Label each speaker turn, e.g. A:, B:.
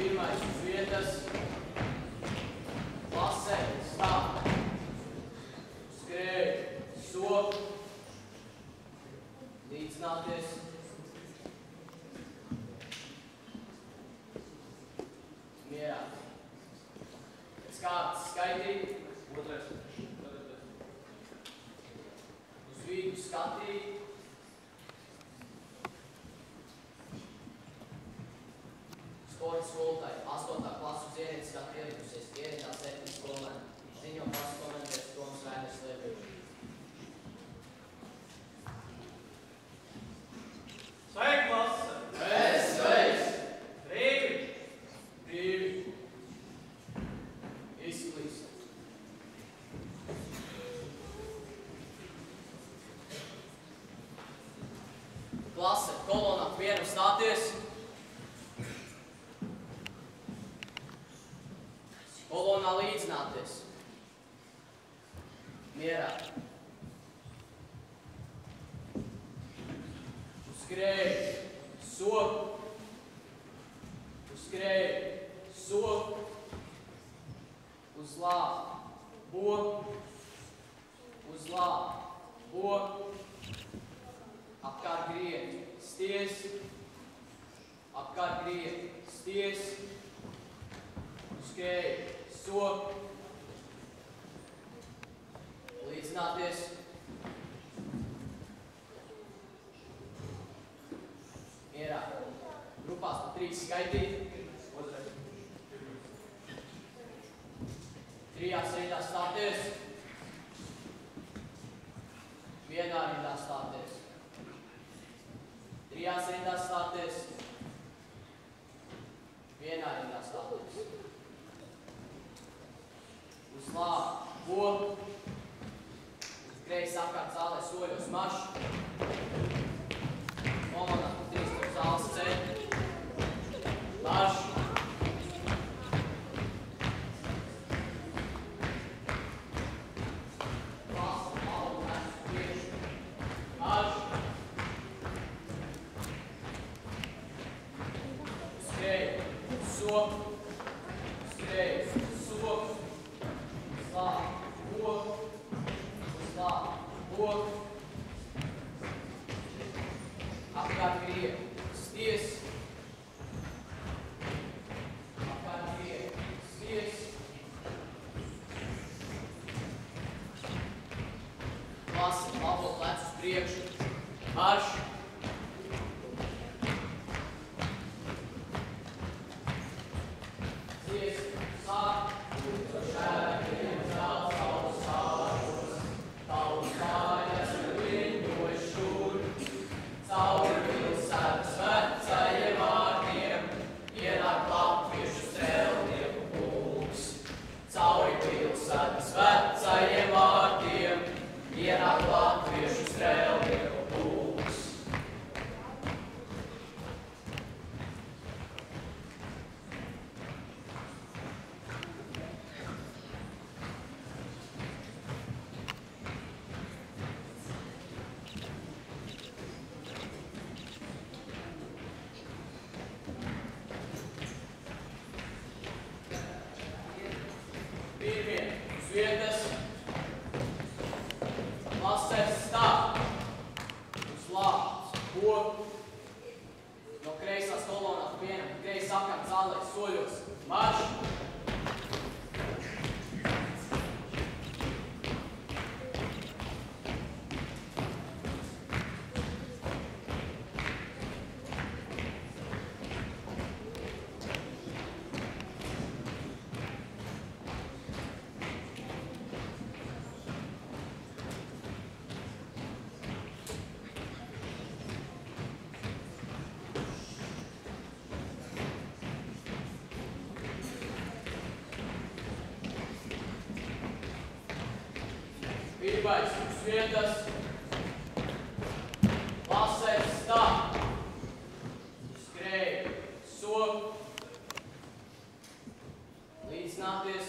A: Pirmais uz vietas. Klasē, stāv. Skrēj, sop. Līdzināties. Mierā. Pēc kārtas skaitīt.
B: Otrais.
A: Uz vidu skatīt. Sporta skolotāji, 8. klases uz ierīces kā pielikusies, ierīdā 7 skolēni. Ziņo klases komentēs Toms Vēders Liebīgs.
B: Sveiki, klase!
A: Sveiks!
B: Brīvi!
A: Brīvi! Izklīst. Klase, kolonā vienam stāties. Kolonā līdzināties. Mierā. Uzskrēj, sop. Uzskrēj, sop. Uzlāp, bo. Uzlāp, bo. Apkārt griet, sties. Apkārt griet, sties. Uzskrēj, sop. Līdzināties. Mierā. Grupās pa 3 skaitīt.
B: Otrais.
A: 3 rindā stāties. 1 rindā stāties. 3 rindā stāties. 1 rindā stāties. Uzlāp, bo. Uzgreiz apkārt zālē soļos marš. Kolonā 3 tur zāles ceļ. Marš. Klasa, maldu, nes uz priekšu. Marš. Uzgreiz, sop. Uzgreiz, sop. Uzlāp, bo. Uzlāp, bo. Apkārt griet, sties. Apkārt griet, sties. Klase, labo plecu uz priekšu. Marš. Sties, sāk. Šēkiem zelts, tavus sāžos. Tavus mājas vindojas šur. Cauri pilsētas vecajiem vārtiem ienāk latviešu strēlnieku pulks. Cauri pilsētas vecajiem vārtiem ienāk latviešu strēlnieku pulks. Pirmie uz vietas. Klasēs stāv. Uzlāp, bo. No kreisās kolonās vienam kreis apkārt zālē soļos. Marš. Pirmais uz vietas. Klasēs stāv. Skrēj, sop. Līdzināties.